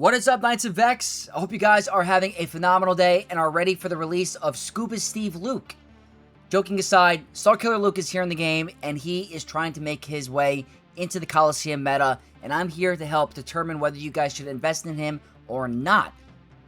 What is up, Knights of Vex? I hope you guys are having a phenomenal day and are ready for the release of Scuba Steve Luke. Joking aside, Starkiller Luke is here in the game, and he is trying to make his way into the Coliseum meta, and I'm here to help determine whether you guys should invest in him or not.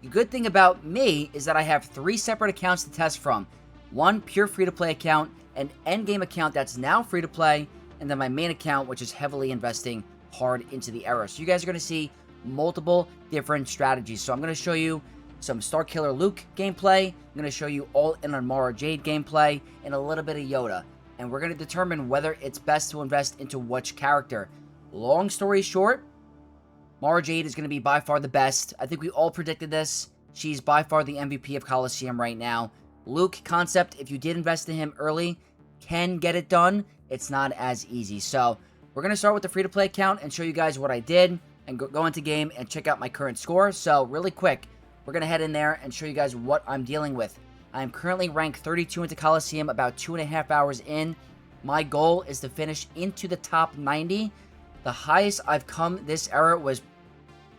The good thing about me is that I have 3 separate accounts to test from. One pure free-to-play account, an endgame account that's now free-to-play, and then my main account, which is heavily investing hard into the era. So you guys are going to see multiple different strategies. So I'm going to show you some Starkiller Luke gameplay. I'm going to show you all in on Mara Jade gameplay and a little bit of Yoda. And we're going to determine whether it's best to invest into which character. Long story short, Mara Jade is going to be by far the best. I think we all predicted this. She's by far the MVP of Coliseum right now. Luke concept, if you did invest in him early, can get it done. It's not as easy. So we're going to start with the free-to-play account and show you guys what I did and go into game and check out my current score. So really quick, we're going to head in there and show you guys what I'm dealing with. I am currently ranked 32 into Coliseum, about 2.5 hours in. My goal is to finish into the top 90. The highest I've come this era was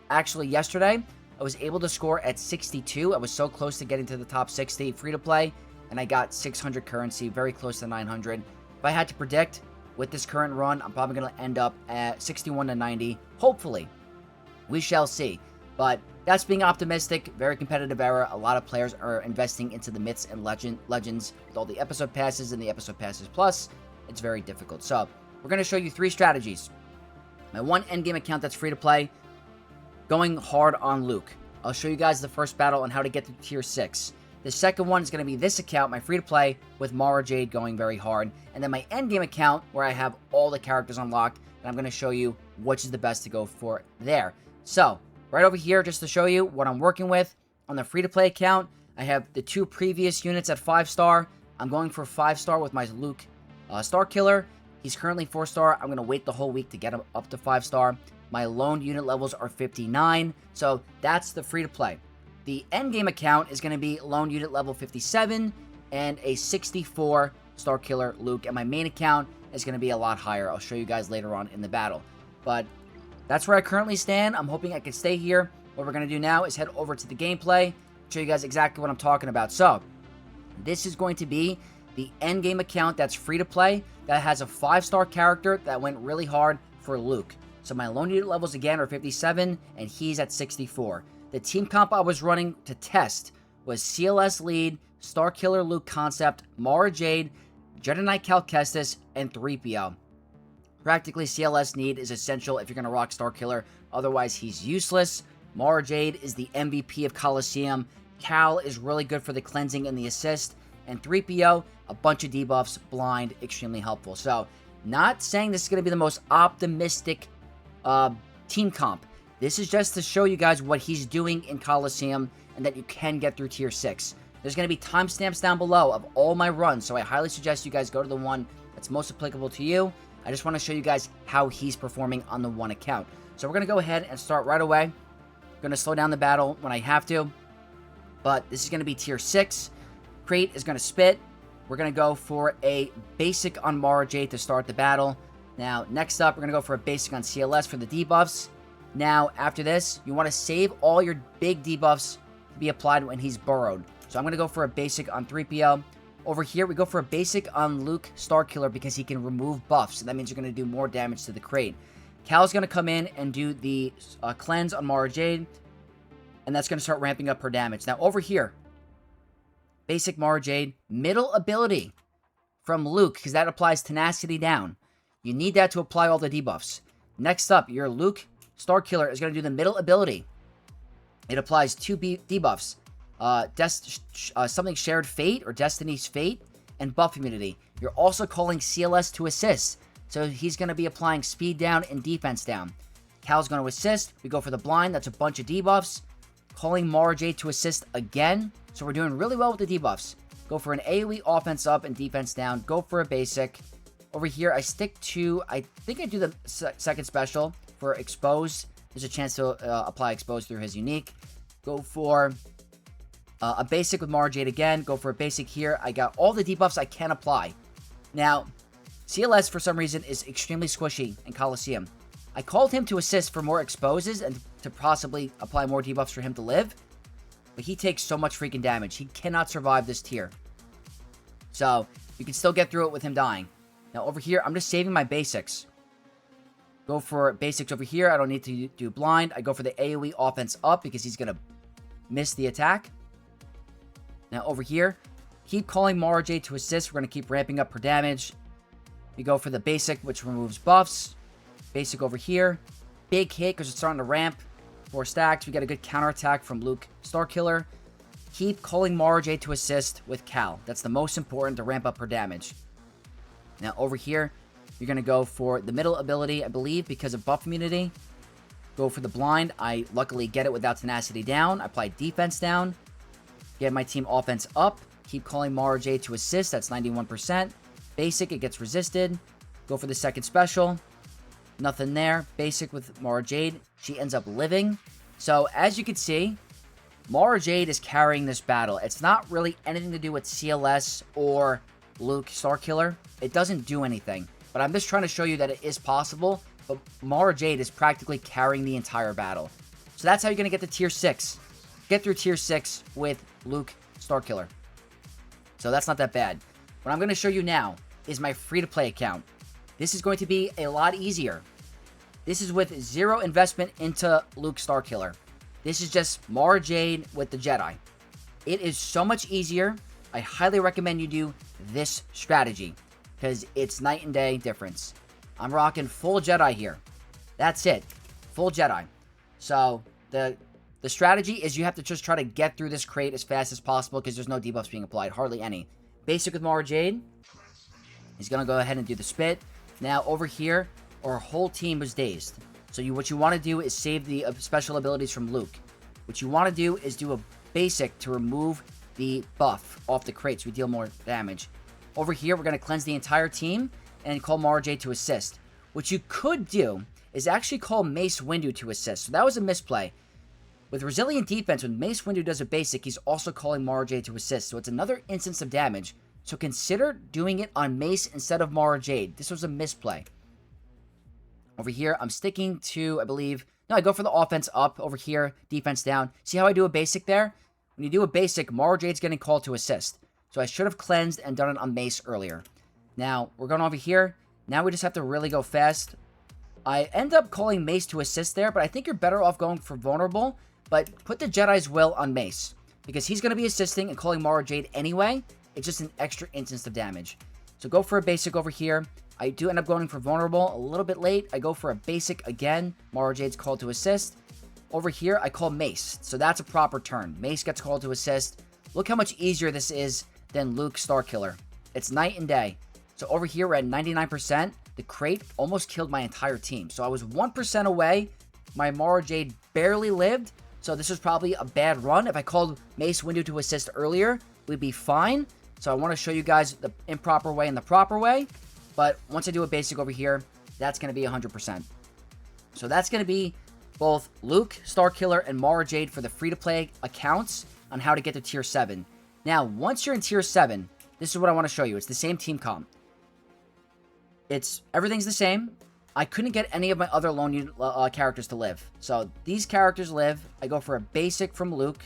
actually yesterday. I was able to score at 62. I was so close to getting to the top 60 free-to-play, and I got 600 currency, very close to 900. If I had to predict, with this current run, I'm probably going to end up at 61 to 90. Hopefully. We shall see. But that's being optimistic. Very competitive era. A lot of players are investing into the myths and legends with all the episode passes and the episode passes plus. It's very difficult. So, we're going to show you 3 strategies. My one endgame account that's free to play, going hard on Luke. I'll show you guys the first battle on how to get to tier 6. The second one is going to be this account, my free-to-play, with Mara Jade going very hard. And then my endgame account, where I have all the characters unlocked, and I'm going to show you which is the best to go for there. So, right over here, just to show you what I'm working with, on the free-to-play account, I have the 2 previous units at 5-star. I'm going for 5-star with my Luke Starkiller. He's currently 4-star. I'm going to wait the whole week to get him up to 5-star. My loan unit levels are 59, so that's the free-to-play. The endgame account is going to be loan unit level 57 and a 64 Starkiller Luke. And my main account is going to be a lot higher. I'll show you guys later on in the battle. But that's where I currently stand. I'm hoping I can stay here. What we're going to do now is head over to the gameplay, show you guys exactly what I'm talking about. So, this is going to be the endgame account that's free to play that has a 5-star character that went really hard for Luke. So my loan unit levels again are 57 and he's at 64. The team comp I was running to test was CLS Lead, Starkiller Luke Concept, Mara Jade, Jedi Knight Cal Kestis, and 3PO. Practically, CLS Need is essential if you're going to rock Starkiller, otherwise he's useless. Mara Jade is the MVP of Coliseum. Cal is really good for the cleansing and the assist. And 3PO, a bunch of debuffs, blind, extremely helpful. So, not saying this is going to be the most optimistic team comp. This is just to show you guys what he's doing in Coliseum and that you can get through tier 6. There's going to be timestamps down below of all my runs, so I highly suggest you guys go to the one that's most applicable to you. I just want to show you guys how he's performing on the one account. So we're going to go ahead and start right away. I'm going to slow down the battle when I have to, but this is going to be tier 6. Krayt is going to spit. We're going to go for a basic on Mara Jade to start the battle. Now, next up, we're going to go for a basic on CLS for the debuffs. Now, after this, you want to save all your big debuffs to be applied when he's burrowed. So I'm going to go for a basic on 3PO. Over here, we go for a basic on Luke Starkiller because he can remove buffs. So that means you're going to do more damage to the Krayt. Cal's going to come in and do the cleanse on Mara Jade. And that's going to start ramping up her damage. Now, over here, basic Mara Jade, middle ability from Luke, because that applies tenacity down. You need that to apply all the debuffs. Next up, your Luke Starkiller is going to do the middle ability. It applies 2 debuffs. Something Shared Fate or Destiny's Fate and Buff Immunity. You're also calling CLS to assist. So he's going to be applying speed down and defense down. Cal's going to assist. We go for the blind. That's a bunch of debuffs. Calling Mara Jade to assist again. So we're doing really well with the debuffs. Go for an AoE offense up and defense down. Go for a basic. Over here, I stick to, I think I do the second special for Expose. There's a chance to apply Expose through his unique. Go for a basic with Mara Jade again. Go for a basic here. I got all the debuffs I can apply. Now, CLS, for some reason, is extremely squishy in Coliseum. I called him to assist for more exposes and to possibly apply more debuffs for him to live. But he takes so much freaking damage. He cannot survive this tier. So, you can still get through it with him dying. Now, over here, I'm just saving my basics. Go for basics over here. I don't need to do blind. I go for the AoE offense up because he's going to miss the attack. Now, over here, keep calling Mara Jade to assist. We're going to keep ramping up her damage. We go for the basic, which removes buffs. Basic over here. Big hit because it's starting to ramp. 4 stacks. We got a good counterattack from Luke Starkiller. Keep calling Mara Jade to assist with Cal. That's the most important to ramp up her damage. Now, over here, you're going to go for the middle ability, I believe, because of buff immunity. Go for the blind. I luckily get it without tenacity down. I apply defense down. Get my team offense up. Keep calling Mara Jade to assist. That's 91%. Basic, it gets resisted. Go for the second special. Nothing there. Basic with Mara Jade. She ends up living. So, as you can see, Mara Jade is carrying this battle. It's not really anything to do with CLS or Luke Starkiller. It doesn't do anything. But I'm just trying to show you that it is possible. But Mara Jade is practically carrying the entire battle. So that's how you're going to get to tier 6. Get through tier 6 with Luke Starkiller. So that's not that bad. What I'm going to show you now is my free-to-play account. This is going to be a lot easier. This is with 0 investment into Luke Starkiller. This is just Mara Jade with the Jedi. It is so much easier. I highly recommend you do this strategy because it's night and day difference. I'm rocking full Jedi here. That's it. Full Jedi. So the strategy is you have to just try to get through this crate as fast as possible because there's no debuffs being applied. Hardly any. Basic with Mara Jade. He's going to go ahead and do the spit. Now over here, our whole team was dazed. So what you want to do is save the special abilities from Luke. What you want to do is do a basic to remove the buff off the crate so we deal more damage. Over here, we're going to cleanse the entire team and call Mara Jade to assist. What you could do is actually call Mace Windu to assist. So that was a misplay. With Resilient Defense, when Mace Windu does a basic, he's also calling Mara Jade to assist. So it's another instance of damage. So consider doing it on Mace instead of Mara Jade. This was a misplay. Over here, I'm sticking to, I believe... No, I go for the offense up. Over here, defense down. See how I do a basic there? When you do a basic, Mara Jade's getting called to assist. So I should have cleansed and done it on Mace earlier. Now, we're going over here. Now we just have to really go fast. I end up calling Mace to assist there, but I think you're better off going for Vulnerable. But put the Jedi's Will on Mace. Because he's going to be assisting and calling Mara Jade anyway. It's just an extra instance of damage. So go for a basic over here. I do end up going for Vulnerable a little bit late. I go for a basic again. Mara Jade's called to assist. Over here, I call Mace. So that's a proper turn. Mace gets called to assist. Look how much easier this is than Luke Starkiller. It's night and day. So over here, we're at 99%. The Krayt almost killed my entire team. So I was 1% away. My Mara Jade barely lived. So this was probably a bad run. If I called Mace Windu to assist earlier, we'd be fine. So I want to show you guys the improper way and the proper way. But once I do a basic over here, that's going to be 100%. So that's going to be both Luke Starkiller and Mara Jade for the free-to-play accounts on how to get to tier 7. Now, once you're in tier 7, this is what I want to show you. It's the same team comp. Everything's the same. I couldn't get any of my other lone unit characters to live. So these characters live. I go for a basic from Luke.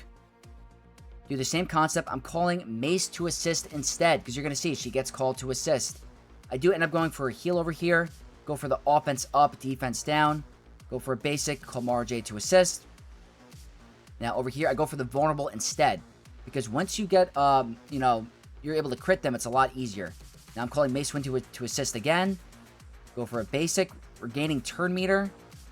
Do the same concept. I'm calling Mace to assist instead because you're going to see she gets called to assist. I do end up going for a heal over here. Go for the offense up, defense down. Go for a basic, call Mara Jade to assist. Now over here, I go for the vulnerable instead. Because once you get, you're able to crit them, it's a lot easier. Now I'm calling Mace Windu to assist again. Go for a basic, regaining turn meter.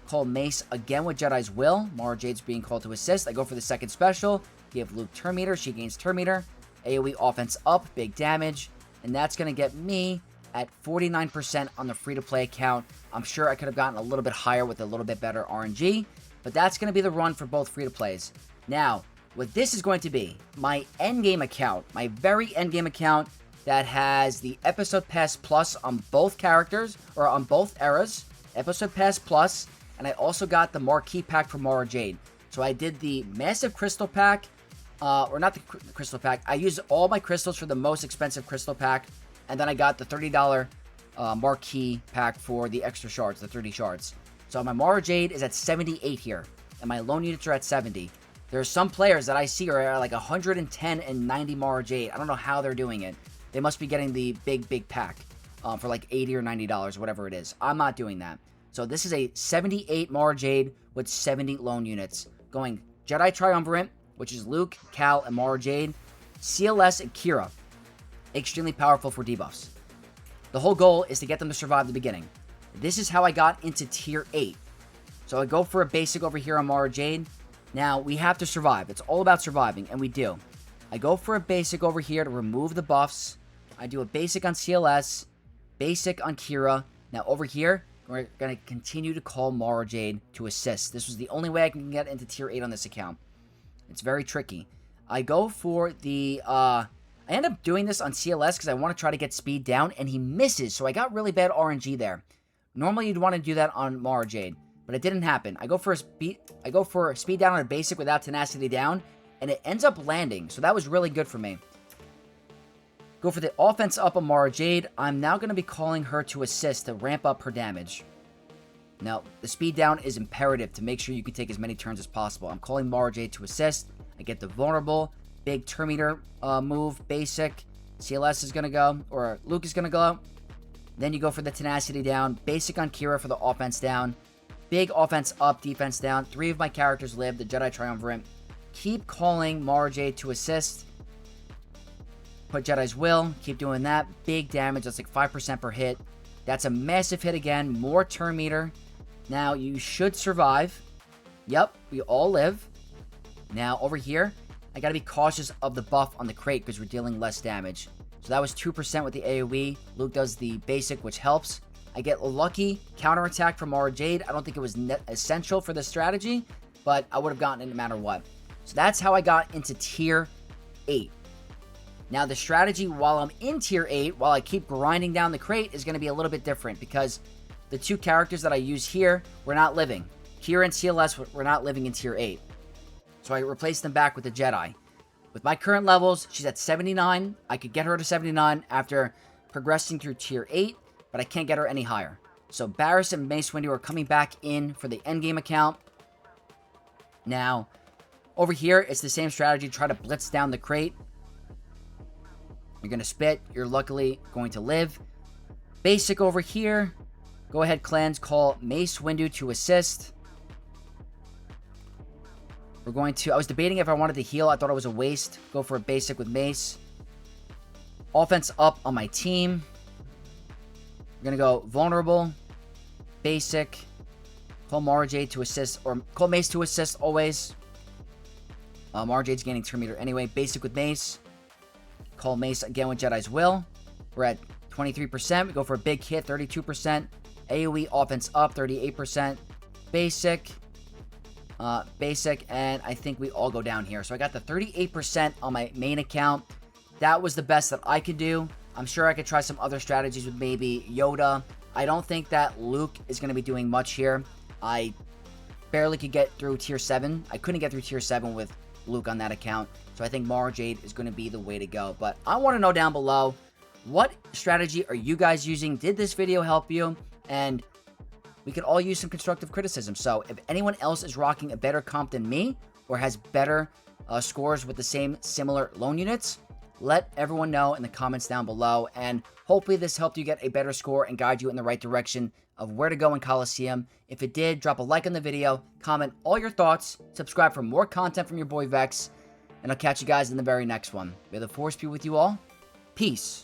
Call Mace again with Jedi's Will. Mara Jade's being called to assist. I go for the second special. Give Luke turn meter. She gains turn meter. AoE offense up, big damage. And that's going to get me at 49% on the free-to-play account. I'm sure I could have gotten a little bit higher with a little bit better RNG, but that's going to be the run for both free-to-plays. Now, what this is going to be, my endgame account, my very endgame account that has the Episode Pass Plus on both characters, or on both eras, Episode Pass Plus, and I also got the Marquee Pack for Mara Jade. So I did the Massive Crystal Pack, or not the Crystal Pack, I used all my crystals for the most expensive Crystal Pack, and then I got the $30 Marquee Pack for the extra shards, the 30 shards. So my Mara Jade is at 78 here. and my lone units are at 70. There are some players that I see are at like 110 and 90 Mara Jade. I don't know how they're doing it. They must be getting the big pack for like $80 or $90, whatever it is. I'm not doing that. So this is a 78 Mara Jade with 70 lone units. Going Jedi Triumvirate, which is Luke, Cal, and Mara Jade. CLS and Kira. Extremely powerful for debuffs. The whole goal is to get them to survive the beginning. This is how I got into tier 8. So I go for a basic over here on Mara Jade. Now, we have to survive. It's all about surviving, and we do. I go for a basic over here to remove the buffs. I do a basic on CLS, basic on Kira. Now, over here, we're going to continue to call Mara Jade to assist. This was the only way I can get into tier 8 on this account. It's very tricky. I go for the... I end up doing this on CLS because I want to try to get speed down, and he misses, so I got really bad RNG there. Normally, you'd want to do that on Mara Jade, but it didn't happen. I go for speed down on a basic without tenacity down, and it ends up landing, so that was really good for me. Go for the offense up on Mara Jade. I'm now going to be calling her to assist to ramp up her damage. Now, the speed down is imperative to make sure you can take as many turns as possible. I'm calling Mara Jade to assist. I get the vulnerable, big turn meter move, basic. CLS is going to go, or Luke is going to go. Then you go for the tenacity down, basic on Kira for the offense down. Big offense up, defense down. 3 of my characters live, the Jedi Triumvirate. Keep calling Mara Jade to assist. Put Jedi's Will. Keep doing that. Big damage. That's like 5% per hit. That's a massive hit again. More turn meter. Now, you should survive. Yep, we all live. Now, over here, I got to be cautious of the buff on the Krayt because we're dealing less damage. So that was 2% with the AoE. Luke does the basic, which helps. I get a lucky counterattack from Mara Jade. I don't think it was essential for the strategy, but I would have gotten it no matter what. So that's how I got into tier 8. Now, the strategy while I'm in tier 8, while I keep grinding down the Krayt, is going to be a little bit different because the 2 characters that I use here were not living. Kira and CLS were not living in tier 8. So I replaced them back with the Jedi. With my current levels, she's at 79. I could get her to 79 after progressing through tier 8, but I can't get her any higher. So Barriss and Mace Windu are coming back in for the endgame account. Now, over here, it's the same strategy. Try to blitz down the Krayt. You're going to spit. You're luckily going to live. Basic over here. Go ahead, clans. Call Mace Windu to assist. We're going to... I was debating if I wanted to heal. I thought it was a waste. Go for a basic with Mace. Offense up on my team. We're going to go vulnerable. Basic. Call Mara Jade to assist. Or call Mace to assist always. Mara Jade's gaining turn meter anyway. Basic with Mace. Call Mace again with Jedi's Will. We're at 23%. We go for a big hit. 32%. AoE offense up. 38%. Basic. Basic, and I think we all go down here. So I got the 38% on my main account. That was the best that I could do. I'm sure I could try some other strategies with maybe Yoda. I don't think that Luke is going to be doing much here. I barely could get through tier 7. I couldn't get through tier 7 with Luke on that account. So I think Mara Jade is going to be the way to go. But I want to know down below, what strategy are you guys using? Did this video help you? And we could all use some constructive criticism. So if anyone else is rocking a better comp than me or has better scores with the same similar lone units, let everyone know in the comments down below. And hopefully this helped you get a better score and guide you in the right direction of where to go in Coliseum. If it did, drop a like on the video, comment all your thoughts, subscribe for more content from your boy Vex, and I'll catch you guys in the very next one. May the Force be with you all. Peace.